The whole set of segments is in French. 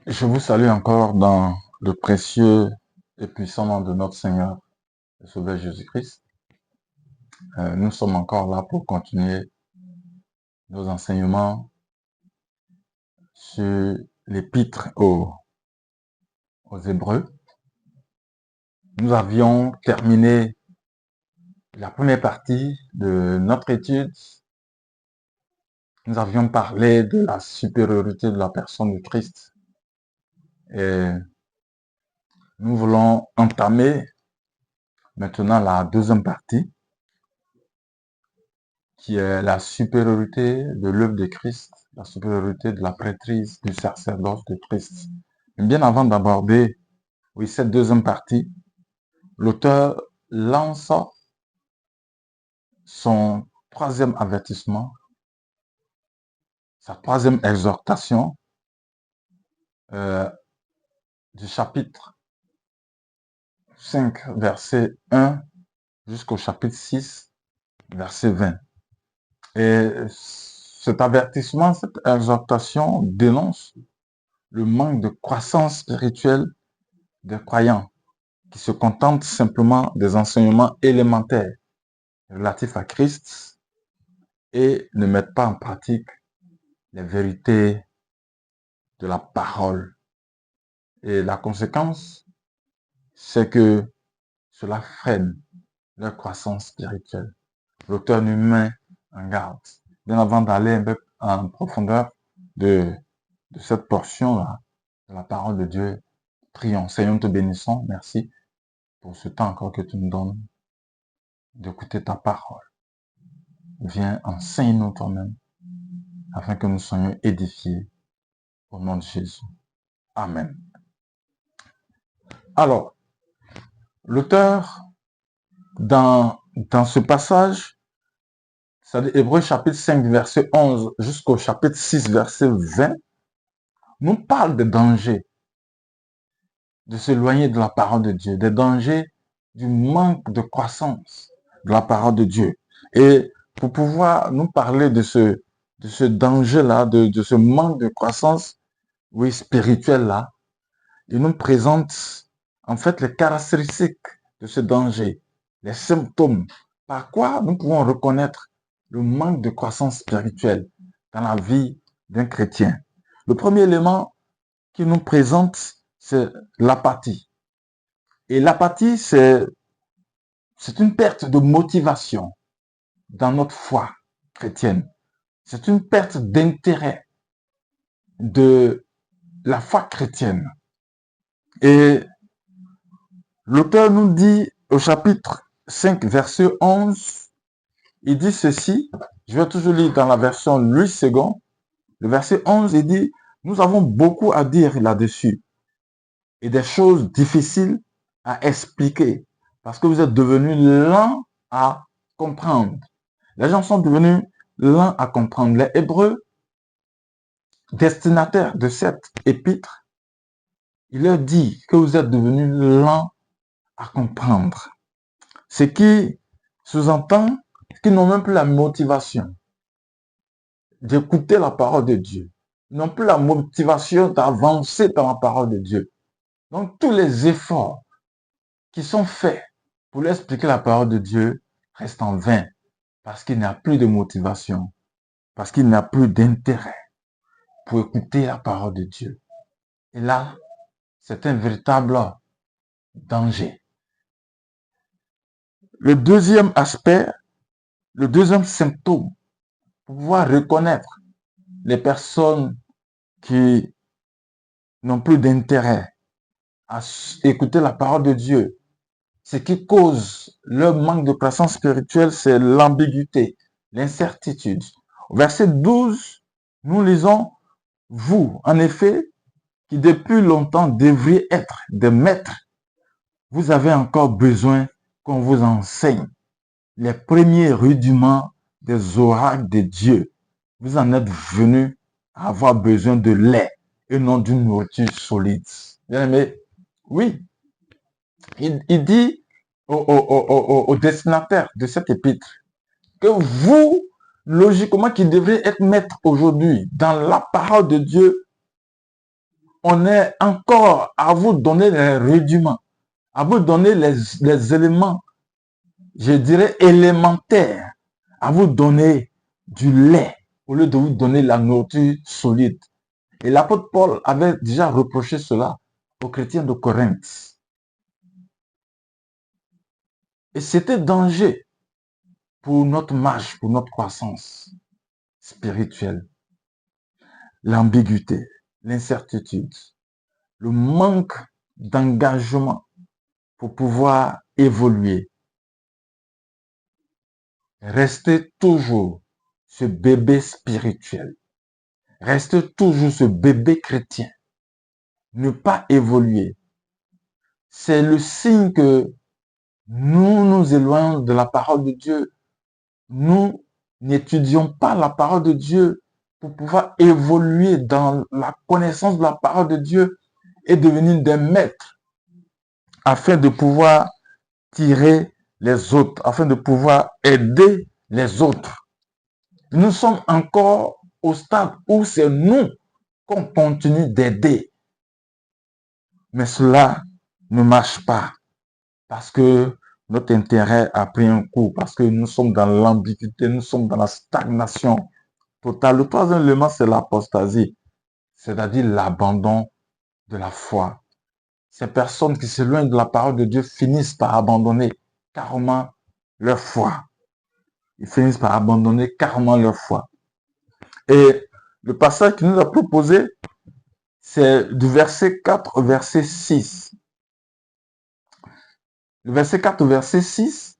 Je vous salue encore dans le précieux et puissant nom de notre Seigneur et Sauveur Jésus-Christ. Nous sommes encore là pour continuer nos enseignements sur l'épître aux Hébreux. Nous avions terminé la première partie de notre étude. Nous avions parlé de la supériorité de la personne de Christ. Et nous voulons entamer maintenant la deuxième partie, qui est la supériorité de l'œuvre de Christ, la supériorité de la prêtrise du sacerdoce de Christ. Mais bien avant d'aborder cette deuxième partie, l'auteur lance son troisième avertissement, sa troisième exhortation du chapitre 5, verset 1 jusqu'au chapitre 6, verset 20. Et cet avertissement, cette exhortation dénonce le manque de croissance spirituelle des croyants qui se contentent simplement des enseignements élémentaires relatifs à Christ et ne mettent pas en pratique les vérités de la parole. Et la conséquence, c'est que cela freine leur croissance spirituelle. L'auteur nous met en garde. Bien avant d'aller un peu en profondeur de cette portion-là, de la parole de Dieu, prions. Seigneur, nous te bénissons. Merci pour ce temps encore que tu nous donnes d'écouter ta parole. Viens, enseigne-nous toi-même, afin que nous soyons édifiés au nom de Jésus. Amen. Alors, l'auteur, dans ce passage, c'est-à-dire Hébreux chapitre 5, verset 11 jusqu'au chapitre 6, verset 20, nous parle des dangers de s'éloigner de la parole de Dieu, des dangers du manque de croissance de la parole de Dieu. Et pour pouvoir nous parler de ce danger-là, de ce manque de croissance, spirituelle-là, il nous présente en fait les caractéristiques de ce danger, les symptômes. Par quoi nous pouvons reconnaître le manque de croissance spirituelle dans la vie d'un chrétien. Le premier élément qu'il nous présente, c'est l'apathie. Et l'apathie, c'est une perte de motivation dans notre foi chrétienne. C'est une perte d'intérêt de la foi chrétienne. Et l'auteur nous dit au chapitre 5, verset 11, il dit ceci, je vais toujours lire dans la version Louis II, le verset 11, il dit, nous avons beaucoup à dire là-dessus et des choses difficiles à expliquer parce que vous êtes devenus lents à comprendre. Les gens sont devenus lents à comprendre. Les Hébreux, destinataires de cette épître, il leur dit que vous êtes devenus lents à comprendre. Ce qui sous-entend qu'ils n'ont même plus la motivation d'écouter la parole de Dieu. Ils n'ont plus la motivation d'avancer dans la parole de Dieu. Donc, tous les efforts qui sont faits pour leur expliquer la parole de Dieu restent en vain parce qu'il n'y a plus de motivation, parce qu'il n'y a plus d'intérêt pour écouter la parole de Dieu. Et là, c'est un véritable danger. Le deuxième aspect, le deuxième symptôme, pour pouvoir reconnaître les personnes qui n'ont plus d'intérêt à écouter la parole de Dieu, ce qui cause leur manque de croissance spirituelle, c'est l'ambiguïté, l'incertitude. Au verset 12, nous lisons, vous, en effet, qui depuis longtemps devriez être des maîtres, vous avez encore besoin qu'on vous enseigne les premiers rudiments des oracles de Dieu. Vous en êtes venus à avoir besoin de lait et non d'une nourriture solide. Bien aimé, oui, il dit au destinataire de cette épître que vous, logiquement, qui devrez être maître aujourd'hui dans la parole de Dieu, on est encore à vous donner les rudiments, à vous donner les éléments, je dirais élémentaires, à vous donner du lait au lieu de vous donner la nourriture solide. Et l'apôtre Paul avait déjà reproché cela aux chrétiens de Corinthe. Et c'était danger pour notre marche, pour notre croissance spirituelle. L'ambiguïté, l'incertitude, le manque d'engagement pour pouvoir évoluer. Restez toujours ce bébé spirituel. Restez toujours ce bébé chrétien. Ne pas évoluer. C'est le signe que nous nous éloignons de la parole de Dieu. Nous n'étudions pas la parole de Dieu pour pouvoir évoluer dans la connaissance de la parole de Dieu et devenir des maîtres afin de pouvoir tirer les autres, afin de pouvoir aider les autres. Nous sommes encore au stade où c'est nous qu'on continue d'aider. Mais cela ne marche pas parce que notre intérêt a pris un coup, parce que nous sommes dans l'ambiguïté, nous sommes dans la stagnation totale. Le troisième élément, c'est l'apostasie, c'est-à-dire l'abandon de la foi. Ces personnes qui s'éloignent de la parole de Dieu finissent par abandonner carrément leur foi. Ils finissent par abandonner carrément leur foi. Et le passage qu'il nous a proposé, c'est du verset 4 au verset 6. Le verset 4 au verset 6.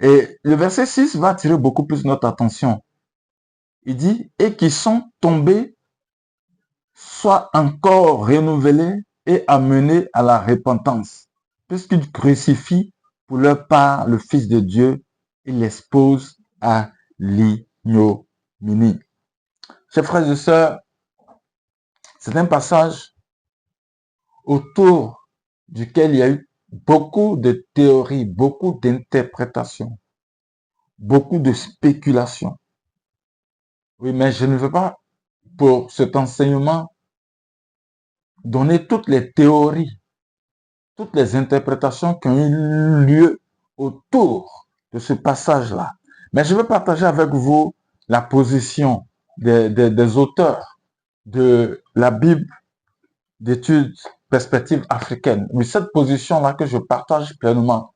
Et le verset 6 va attirer beaucoup plus notre attention. Il dit, et qui sont tombés, soient encore renouvelés et amenés à la repentance, puisqu'ils crucifient pour leur part le Fils de Dieu et l'exposent à l'ignominie. Chers frères et sœurs, c'est un passage autour duquel il y a eu beaucoup de théories, beaucoup d'interprétations, beaucoup de spéculations. Oui, mais je ne veux pas, pour cet enseignement, donner toutes les théories, toutes les interprétations qui ont eu lieu autour de ce passage-là. Mais je veux partager avec vous la position des auteurs de la Bible d'études perspectives africaines. Mais cette position-là que je partage pleinement,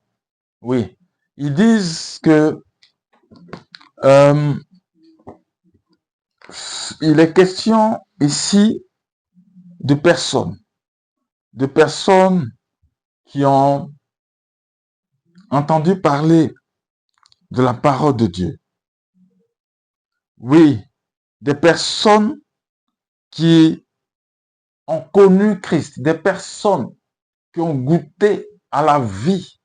oui, ils disent que il est question ici de personnes qui ont entendu parler de la parole de Dieu. Oui, des personnes qui ont connu Christ, des personnes qui ont goûté à la vie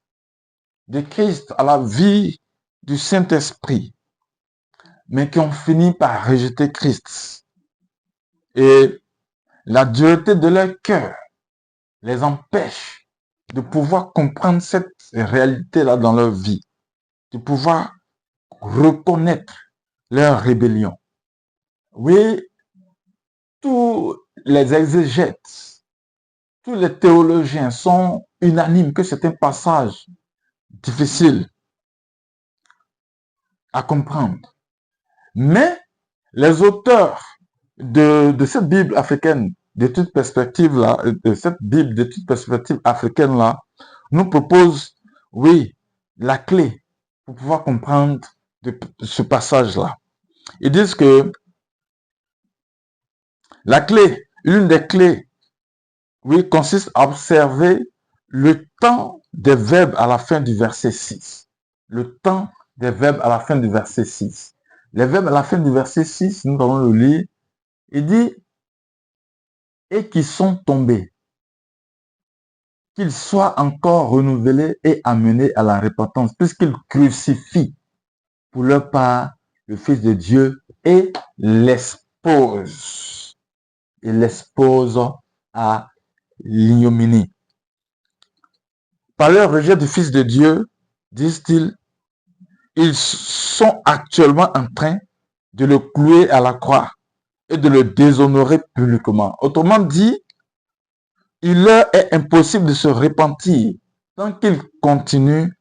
de Christ, à la vie du Saint-Esprit, mais qui ont fini par rejeter Christ. Et la dureté de leur cœur les empêche de pouvoir comprendre cette réalité-là dans leur vie, de pouvoir reconnaître leur rébellion. Oui, tous les exégètes, tous les théologiens sont unanimes que c'est un passage difficile à comprendre. Mais les auteurs de cette Bible africaine d'études perspectives là, de cette Bible d'études perspectives africaines là, nous proposent, oui, la clé pour pouvoir comprendre ce passage-là. Ils disent que la clé, l'une des clés, oui, consiste à observer le temps des verbes à la fin du verset 6. Le temps des verbes à la fin du verset 6. Les verbes à la fin du verset 6, nous allons le lire. Il dit, et qui sont tombés, qu'ils soient encore renouvelés et amenés à la repentance, puisqu'ils crucifient pour leur part le Fils de Dieu et l'exposent. Et l'exposent à l'ignominie. Par leur rejet du Fils de Dieu, disent-ils, ils sont actuellement en train de le clouer à la croix et de le déshonorer publiquement. Autrement dit, il leur est impossible de se repentir tant qu'ils continuent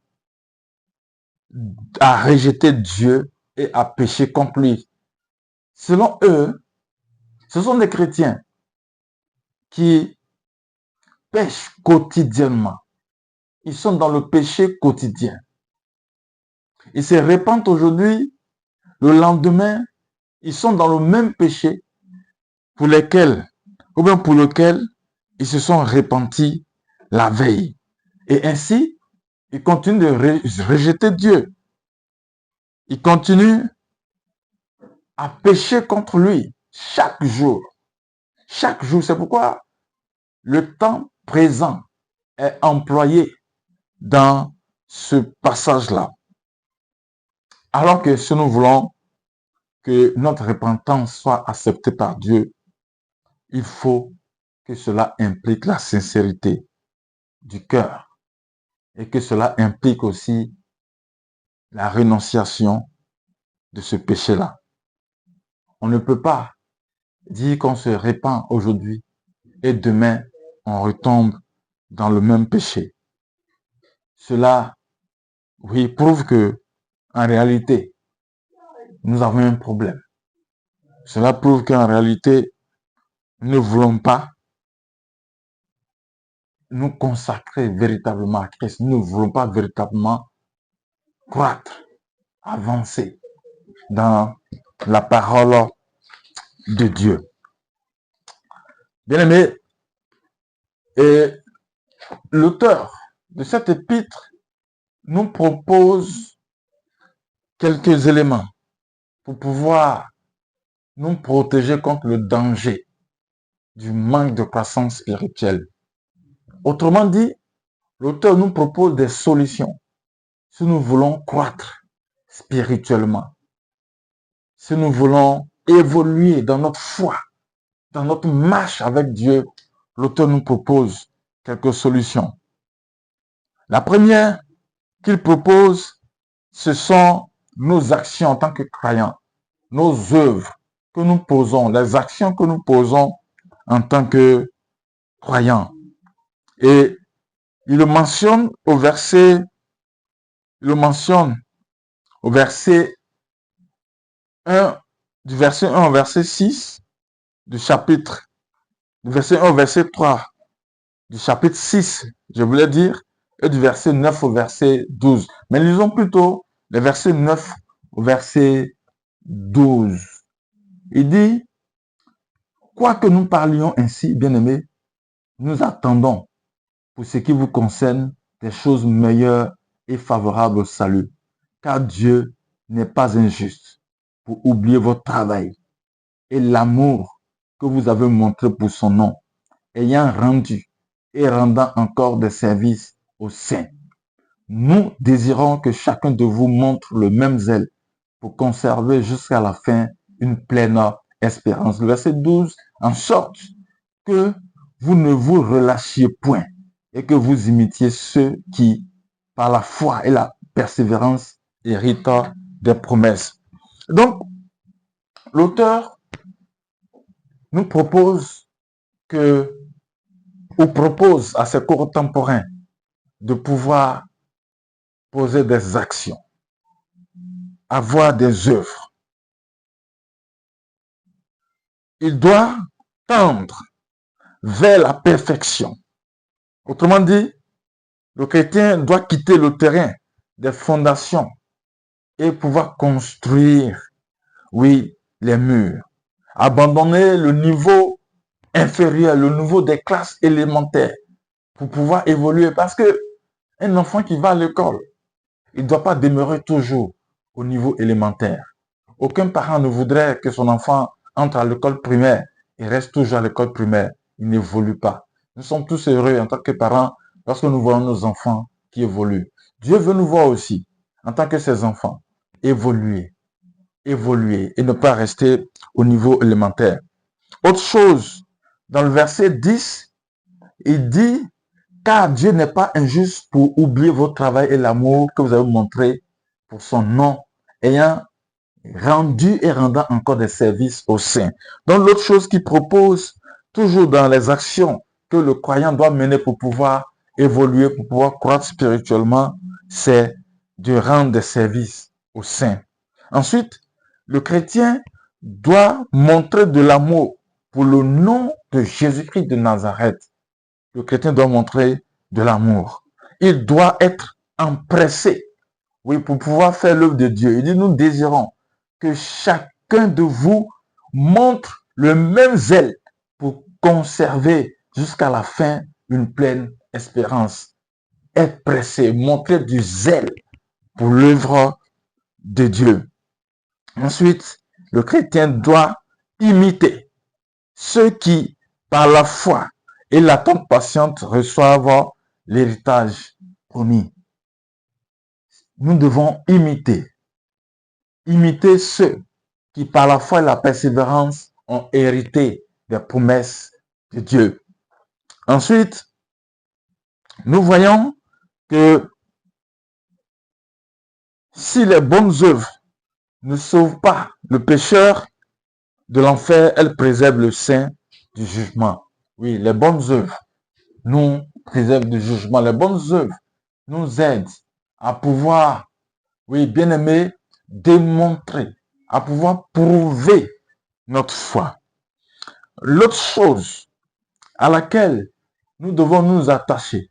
à rejeter Dieu et à pécher contre lui. Selon eux, ce sont des chrétiens qui pêchent quotidiennement. Ils sont dans le péché quotidien. Ils se repentent aujourd'hui, le lendemain, ils sont dans le même péché pour lequel ils se sont repentis la veille. Et ainsi, ils continuent de rejeter Dieu. Ils continuent à pécher contre lui chaque jour. Chaque jour, c'est pourquoi le temps présent est employé dans ce passage-là. Alors que si nous voulons que notre repentance soit acceptée par Dieu, il faut que cela implique la sincérité du cœur et que cela implique aussi la renonciation de ce péché-là. On ne peut pas dire qu'on se répand aujourd'hui et demain on retombe dans le même péché. Cela, oui, prouve que en réalité, nous avons un problème. Cela prouve qu'en réalité, nous ne voulons pas nous consacrer véritablement à Christ. Nous ne voulons pas véritablement croître, avancer dans la parole de Dieu. Bien aimé, et l'auteur de cette épître nous propose quelques éléments pour pouvoir nous protéger contre le danger du manque de croissance spirituelle. Autrement dit, l'auteur nous propose des solutions si nous voulons croître spirituellement, si nous voulons évoluer dans notre foi, dans notre marche avec Dieu. L'auteur nous propose quelques solutions. La première qu'il propose, ce sont nos actions en tant que croyants, nos œuvres que nous posons, les actions que nous posons en tant que croyants. Et il le mentionne au verset 1, du verset 1 au verset 6 du chapitre, du verset 1 au verset 3 du chapitre 6, je voulais dire, et du verset 9 au verset 12. Mais lisons plutôt le verset 9 au verset 12. Il dit, quoique nous parlions ainsi, bien-aimés, nous attendons, pour ce qui vous concerne, des choses meilleures et favorables au salut. Car Dieu n'est pas injuste pour oublier votre travail et l'amour que vous avez montré pour son nom, ayant rendu et rendant encore des services aux saints. Nous désirons que chacun de vous montre le même zèle pour conserver jusqu'à la fin une pleine espérance. Le verset 12, en sorte que vous ne vous relâchiez point et que vous imitiez ceux qui, par la foi et la persévérance, héritent des promesses. Donc, l'auteur nous propose à ses contemporains de pouvoir poser des actions, avoir des œuvres. Il doit tendre vers la perfection. Autrement dit, le chrétien doit quitter le terrain des fondations et pouvoir construire, oui, les murs. Abandonner le niveau inférieur, le niveau des classes élémentaires pour pouvoir évoluer. Parce que un enfant qui va à l'école, il ne doit pas demeurer toujours au niveau élémentaire. Aucun parent ne voudrait que son enfant entre à l'école primaire et reste toujours à l'école primaire. Il n'évolue pas. Nous sommes tous heureux en tant que parents lorsque nous voyons nos enfants qui évoluent. Dieu veut nous voir aussi, en tant que ses enfants, évoluer et ne pas rester au niveau élémentaire. Autre chose, dans le verset 10, il dit, car Dieu n'est pas injuste pour oublier votre travail et l'amour que vous avez montré pour son nom, ayant rendu et rendant encore des services aux saints. Donc l'autre chose qu'il propose, toujours dans les actions que le croyant doit mener pour pouvoir évoluer, pour pouvoir croître spirituellement, c'est de rendre des services aux saints. Ensuite, le chrétien doit montrer de l'amour pour le nom de Jésus-Christ de Nazareth. Le chrétien doit montrer de l'amour. Il doit être empressé, oui, pour pouvoir faire l'œuvre de Dieu. Il dit, nous désirons que chacun de vous montre le même zèle pour conserver jusqu'à la fin une pleine espérance. Être pressé, montrer du zèle pour l'œuvre de Dieu. Ensuite, le chrétien doit imiter ceux qui, par la foi et l'attente patiente, reçoivent l'héritage promis. Nous devons imiter ceux qui, par la foi et la persévérance, ont hérité des promesses de Dieu. Ensuite, nous voyons que si les bonnes œuvres ne sauvent pas le pécheur de l'enfer, elles préservent le saint du jugement. Oui, les bonnes œuvres nous préservent du jugement. Les bonnes œuvres nous aident à pouvoir, oui, bien aimé, démontrer, à pouvoir prouver notre foi. L'autre chose à laquelle nous devons nous attacher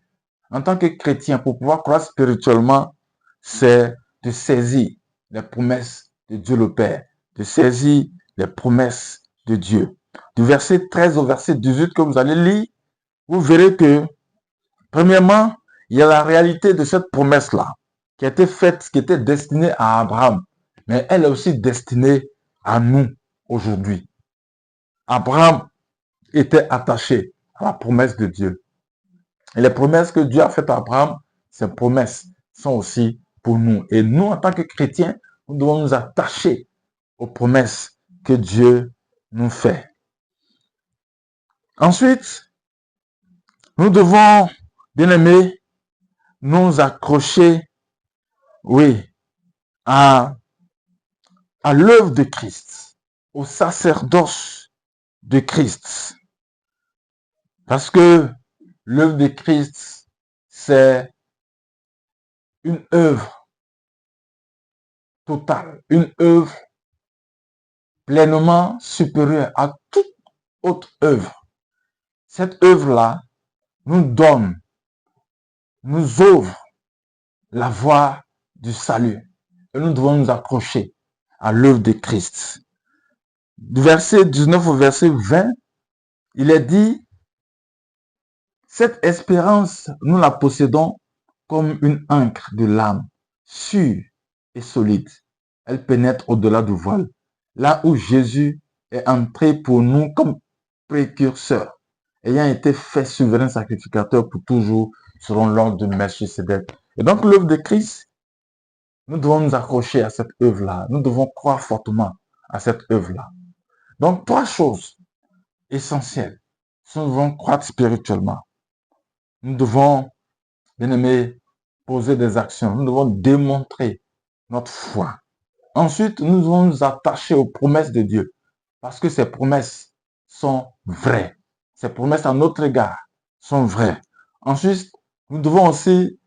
en tant que chrétiens pour pouvoir croître spirituellement, c'est de saisir les promesses de Dieu le Père, de saisir les promesses de Dieu. Du verset 13 au verset 18 que vous allez lire, vous verrez que, premièrement, il y a la réalité de cette promesse-là, qui a été faite, qui était destinée à Abraham, mais elle est aussi destinée à nous aujourd'hui. Abraham était attaché à la promesse de Dieu. Et les promesses que Dieu a faites à Abraham, ces promesses sont aussi pour nous. Et nous, en tant que chrétiens, nous devons nous attacher aux promesses que Dieu nous fait. Ensuite, nous devons, bien aimés, nous accrocher, oui, à l'œuvre de Christ, au sacerdoce de Christ. Parce que l'œuvre de Christ, c'est une œuvre totale, une œuvre pleinement supérieure à toute autre œuvre. Cette œuvre-là nous donne, nous ouvre la voie du salut. Et nous devons nous accrocher à l'œuvre de Christ. Du verset 19 au verset 20, il est dit, cette espérance, nous la possédons comme une ancre de l'âme, sûre et solide. Elle pénètre au-delà du voile, là où Jésus est entré pour nous comme précurseur, ayant été fait souverain sacrificateur pour toujours, selon l'ordre de Melchisédek. Et donc l'œuvre de Christ, nous devons nous accrocher à cette œuvre-là. Nous devons croire fortement à cette œuvre-là. Donc, trois choses essentielles. Si nous devons croître spirituellement, nous devons, bien aimé, poser des actions. Nous devons démontrer notre foi. Ensuite, nous devons nous attacher aux promesses de Dieu. Parce que ces promesses sont vraies. Ces promesses à notre égard sont vraies. Ensuite, nous devons aussi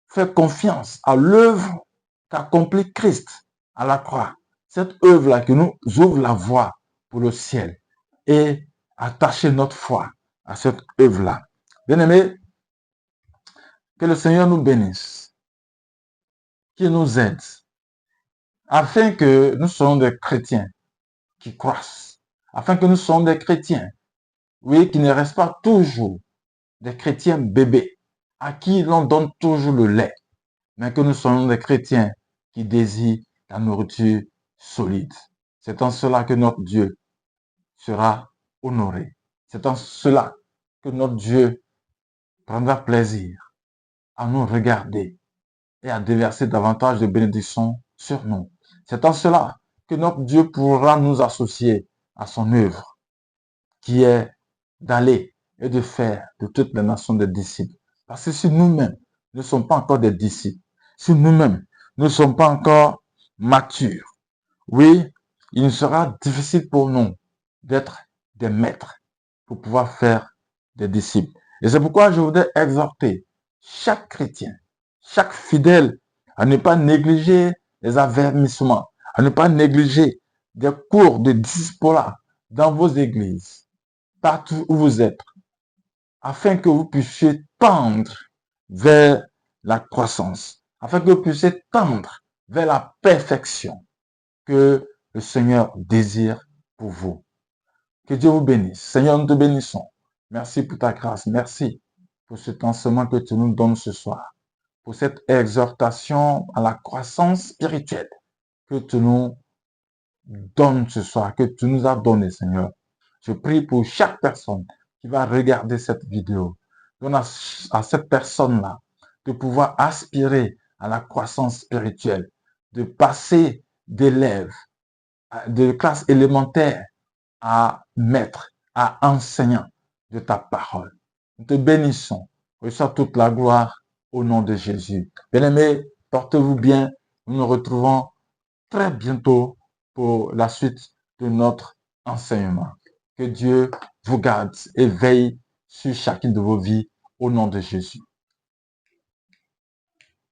faire confiance à l'œuvre qu'accomplit Christ à la croix. Cette œuvre-là qui nous ouvre la voie pour le ciel. Et attacher notre foi à cette œuvre-là. Bien-aimés, que le Seigneur nous bénisse, qu'il nous aide, afin que nous soyons des chrétiens qui croissent, afin que nous soyons des chrétiens, oui, qui ne restent pas toujours des chrétiens bébés, à qui l'on donne toujours le lait, mais que nous soyons des chrétiens qui désirent la nourriture solide. C'est en cela que notre Dieu sera honoré. C'est en cela que notre Dieu prendra plaisir à nous regarder et à déverser davantage de bénédictions sur nous. C'est en cela que notre Dieu pourra nous associer à son œuvre, qui est d'aller et de faire de toutes les nations des disciples. Parce que si nous-mêmes ne sommes pas encore des disciples, si nous-mêmes ne sommes pas encore matures, oui, il sera difficile pour nous d'être des maîtres pour pouvoir faire des disciples. Et c'est pourquoi je voudrais exhorter chaque chrétien, chaque fidèle à ne pas négliger les avertissements, à ne pas négliger des cours de disciple dans vos églises, partout où vous êtes, afin que vous puissiez tendre vers la croissance, afin que vous puissiez tendre vers la perfection que le Seigneur désire pour vous. Que Dieu vous bénisse. Seigneur, nous te bénissons. Merci pour ta grâce. Merci pour cet enseignement que tu nous donnes ce soir, pour cette exhortation à la croissance spirituelle que tu nous donnes ce soir, que tu nous as donné, Seigneur. Je prie pour chaque personne qui va regarder cette vidéo. Donne à cette personne-là de pouvoir aspirer à la croissance spirituelle, de passer d'élève de classe élémentaire à maître, à enseignant de ta parole. Nous te bénissons. Reçois toute la gloire au nom de Jésus. Bien-aimés, portez-vous bien. Nous nous retrouvons très bientôt pour la suite de notre enseignement. Que Dieu vous garde et veille sur chacune de vos vies au nom de Jésus.